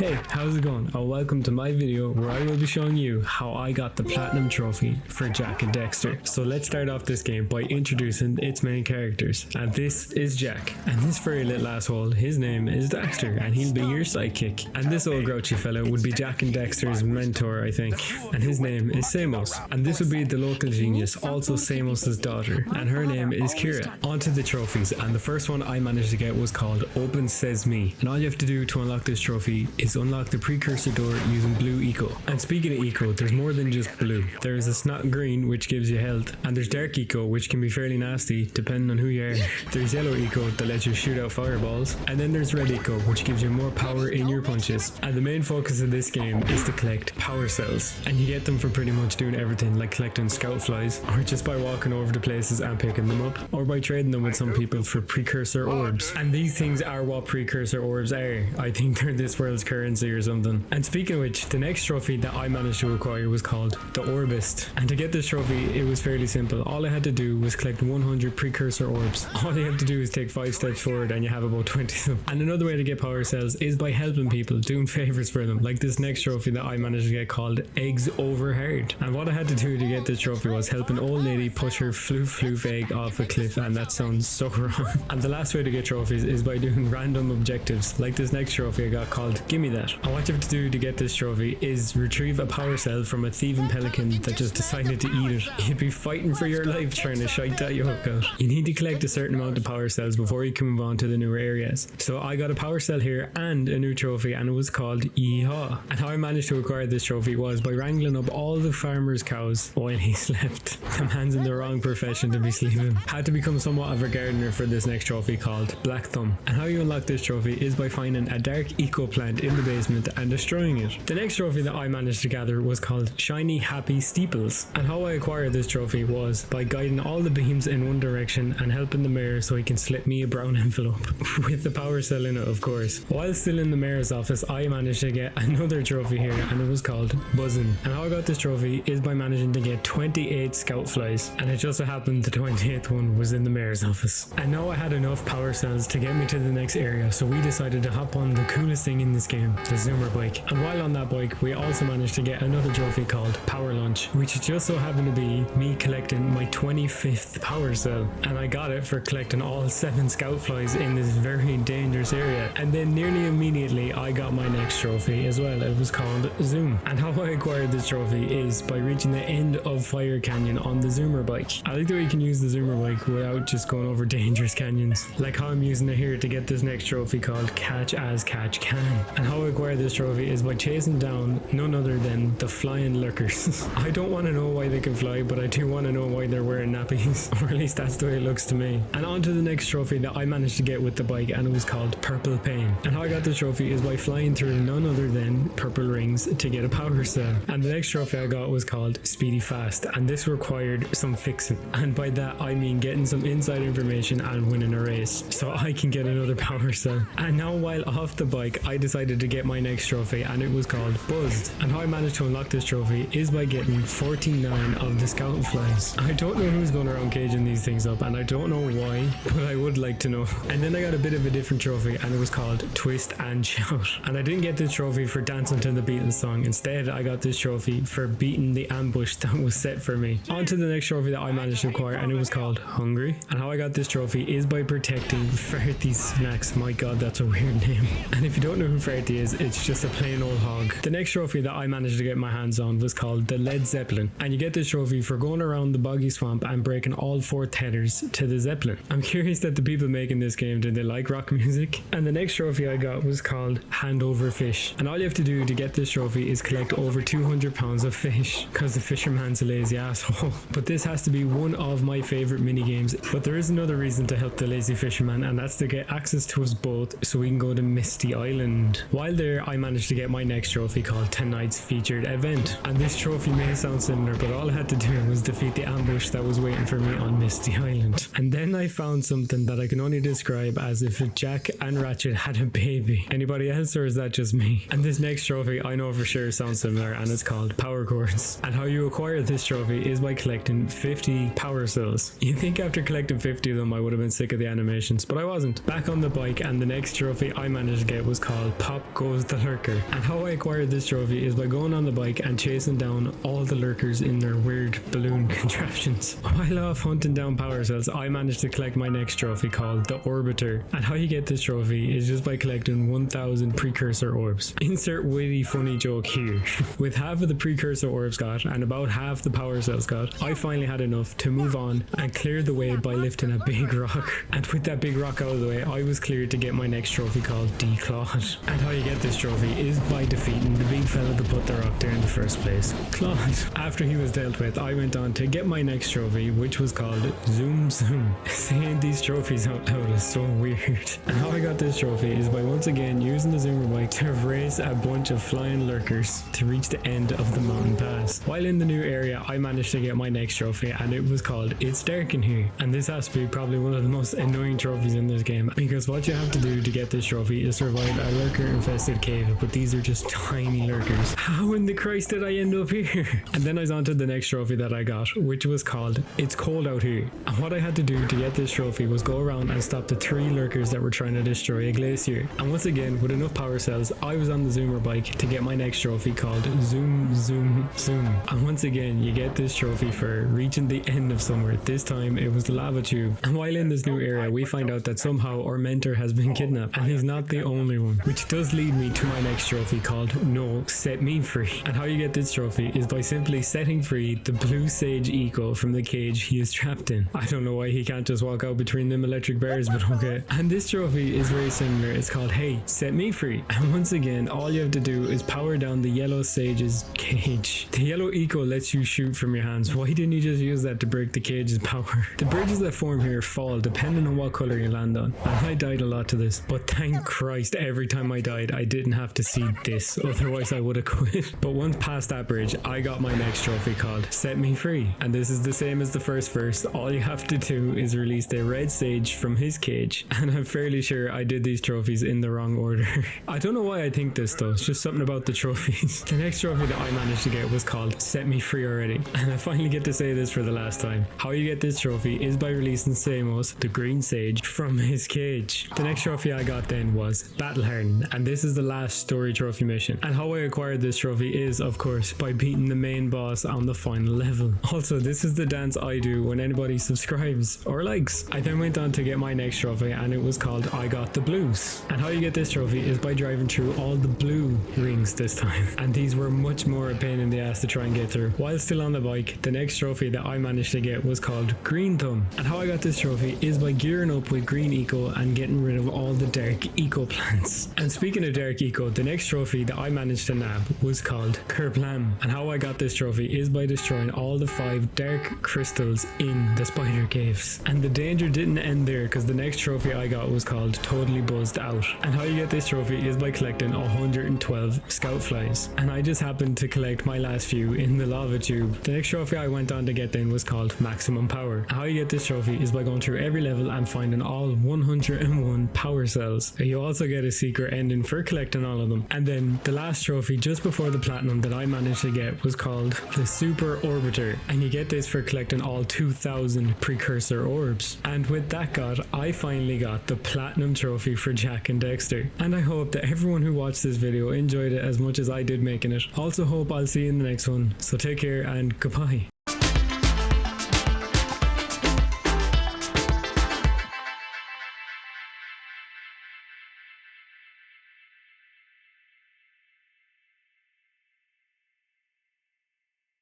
Hey, how's it going? Welcome to my video where I will be showing you how I got the platinum trophy for Jak and Daxter. So let's start off this game by introducing its main characters. And this is Jak. And this furry little asshole, his name is Daxter and he'll be your sidekick. And this old grouchy fellow would be Jak and Daxter's mentor, I think. And his name is Samos. And this would be the local genius, also Samos's daughter. And her name is Kira. On to the trophies. And the first one I managed to get was called Open Says Me. And all you have to do to unlock this trophy is unlock the precursor door using blue eco. And speaking of eco, there's more than just blue. There is a snot green which gives you health, and there's dark eco which can be fairly nasty depending on who you are. There's yellow eco that lets you shoot out fireballs, and then there's red eco which gives you more power in your punches. And the main focus of this game is to collect power cells, and you get them for pretty much doing everything, like collecting scout flies, or just by walking over to places and picking them up, or by trading them with some people for precursor orbs. And these things are what precursor orbs are. I think they're this world's currency or something. And speaking of which, the next trophy that I managed to acquire was called the Orbist. And to get this trophy, it was fairly simple. All I had to do was collect 100 precursor orbs. All you have to do is take 5 steps forward and you have about 20 of them. And another way to get power cells is by helping people, doing favors for them, like this next trophy that I managed to get called Eggs Over Hard. And what I had to do to get this trophy was help an old lady push her floof egg off a cliff, and that sounds so wrong. And the last way to get trophies is by doing random objectives, like this next trophy I got called Gimme That. And what you have to do to get this trophy is retrieve a power cell from a thieving pelican that just decided to eat it. You'd be fighting for your life trying to shite that yolk out. You need to collect a certain amount of power cells before you can move on to the newer areas. So I got a power cell here and a new trophy, and it was called Yeehaw. And how I managed to acquire this trophy was by wrangling up all the farmer's cows while he slept. The man's in the wrong profession to be sleeping. Had to become somewhat of a gardener for this next trophy called Black Thumb. And how you unlock this trophy is by finding a dark eco plant in the basement and destroying it. The next trophy that I managed to gather was called Shiny Happy Steeples. And how I acquired this trophy was by guiding all the beams in one direction and helping the mayor so he can slip me a brown envelope with the power cell in it, of course. While still in the mayor's office, I managed to get another trophy here, and it was called Buzzin'. And how I got this trophy is by managing to get 28 scout flies, and it just so happened the 28th one was in the mayor's office. And now I had enough power cells to get me to the next area, so we decided to hop on the coolest thing in this game, the Zoomer bike. And while on that bike, we also managed to get another trophy called Power Launch, which just so happened to be me collecting my 25th power cell. And I got it for collecting all 7 scout flies in this very dangerous area. And then nearly immediately I got my next trophy as well. It was called Zoom. And how I acquired this trophy is by reaching the end of Fire Canyon on the Zoomer bike. I like the way you can use the Zoomer bike without just going over dangerous canyons, like how I'm using it here to get this next trophy called Catch As Catch Can. And how I acquired this trophy is by chasing down none other than the flying lurkers. I don't want to know why they can fly, but I do want to know why they're wearing nappies, or at least that's the way it looks to me. And on to the next trophy that I managed to get with the bike, and it was called Purple Pain. And how I got this trophy is by flying through none other than purple rings to get a power cell. And the next trophy I got was called Speedy Fast, and this required some fixing. And by that I mean getting some inside information and winning a race, so I can get another power cell. And now while off the bike, I decided to get my next trophy, and it was called Buzzed. And how I managed to unlock this trophy is by getting 49 of the scout flies. I don't know who's going around caging these things up, and I don't know why, but I would like to know. And then I got a bit of a different trophy, and it was called Twist and Shout. And I didn't get this trophy for dancing to the Beatles song. Instead, I got this trophy for beating the ambush that was set for me. On to the next trophy that I managed to acquire, and it was called Hungry. And how I got this trophy is by protecting Farty Snacks. My god, that's a weird name. And if you don't know who Farty is, it's just a plain old hog. The next trophy that I managed to get my hands on was called the Led Zeppelin. And you get this trophy for going around the boggy swamp and breaking all 4 tethers to the Zeppelin. I'm curious that the people making this game, did they like rock music? And the next trophy I got was called Hand Over Fish. And all you have to do to get this trophy is collect over 200 pounds of fish, because the fisherman's a lazy asshole. But this has to be one of my favorite mini games. But there is another reason to help the lazy fisherman, and that's to get access to his boat so we can go to Misty Island. While there, I managed to get my next trophy called Tonight's Featured Event. And this trophy may sound similar, but all I had to do was defeat the ambush that was waiting for me on Misty Island. And then I found something that I can only describe as if Jak and Ratchet had a baby. Anybody else, or is that just me? And this next trophy I know for sure sounds similar, and it's called Power Chords. And how you acquire this trophy is by collecting 50 power cells. You'd think after collecting 50 of them I would have been sick of the animations, but I wasn't. Back on the bike, and the next trophy I managed to get was called Pop goes the lurker. And how I acquired this trophy is by going on the bike and chasing down all the lurkers in their weird balloon contraptions. While off hunting down power cells, I managed to collect my next trophy called the Orbiter. And how you get this trophy is just by collecting 1000 precursor orbs. Insert witty funny joke here. With half of the precursor orbs got and about half the power cells got, I finally had enough to move on and clear the way by lifting a big rock. And with that big rock out of the way, I was cleared to get my next trophy called Declawed. And how you get this trophy is by defeating the big fella that put the rock there in the first place, Claude. After he was dealt with, I went on to get my next trophy, which was called Zoom Zoom. Saying these trophies out loud is so weird. And how I got this trophy is by once again using the zoomer bike to race a bunch of flying lurkers to reach the end of the mountain pass. While in the new area, I managed to get my next trophy, and it was called It's Dark in Here. And this has to be probably one of the most annoying trophies in this game, because what you have to do to get this trophy is survive a lurker infested cave, but these are just tiny lurkers. How in the Christ did I end up here? And then I was on to the next trophy that I got, which was called It's Cold Out Here. And what I had to do to get this trophy was go around and stop the 3 lurkers that were trying to destroy a glacier. And once again, with enough power cells, I was on the zoomer bike to get my next trophy called Zoom Zoom Zoom. And once again, you get this trophy for reaching the end of somewhere. This time it was the lava tube. And while in this new area, we find out that somehow our mentor has been kidnapped, and he's not the only one, which does lead me to my next trophy called No, Set Me Free. And how you get this trophy is by simply setting free the blue sage eco from the cage he is trapped in. I don't know why he can't just walk out between them electric bears, but okay. And this trophy is very similar. It's called Hey, Set Me Free. And once again, all you have to do is power down the yellow sage's cage. The yellow eco lets you shoot from your hands. Why didn't you just use that to break the cage's power? The bridges that form here fall depending on what color you land on. And I died a lot to this, but thank Christ every time I died I didn't have to see this, otherwise I would have quit. But once past that bridge, I got my next trophy called Set Me Free. And this is the same as the first verse. All you have to do is release the red sage from his cage. And I'm fairly sure I did these trophies in the wrong order. I don't know why I think this though, it's just something about the trophies. The next trophy that I managed to get was called Set Me Free Already. And I finally get to say this for the last time. How you get this trophy is by releasing Samos, the green sage, from his cage. The next trophy I got then was Battle Hardened, and this is the last story trophy mission. And how I acquired this trophy is, of course, by beating the main boss on the final level. Also, this is the dance I do when anybody subscribes or likes. I then went on to get my next trophy, and it was called I Got the Blues. And how you get this trophy is by driving through all the blue rings this time. And these were much more a pain in the ass to try and get through. While still on the bike, the next trophy that I managed to get was called Green Thumb. And how I got this trophy is by gearing up with green eco and getting rid of all the dark eco plants. And speaking of dark eco, the next trophy that I managed to nab was called Kerplam. And how I got this trophy is by destroying all the 5 dark crystals in the spider caves. And the danger didn't end there, because the next trophy I got was called Totally Buzzed Out. And how you get this trophy is by collecting 112 scout flies. And I just happened to collect my last few in the lava tube. The next trophy I went on to get then was called Maximum Power. How you get this trophy is by going through every level and finding all 101 power cells. You also get a secret ending for collecting all of them. And then the last trophy just before the platinum that I managed to get was called the Super Orbiter, and you get this for collecting all 2000 precursor orbs. And with that I finally got the platinum trophy for Jak and Daxter. And I hope that everyone who watched this video enjoyed it as much as I did making it. Also hope I'll see you in the next one. So take care and goodbye.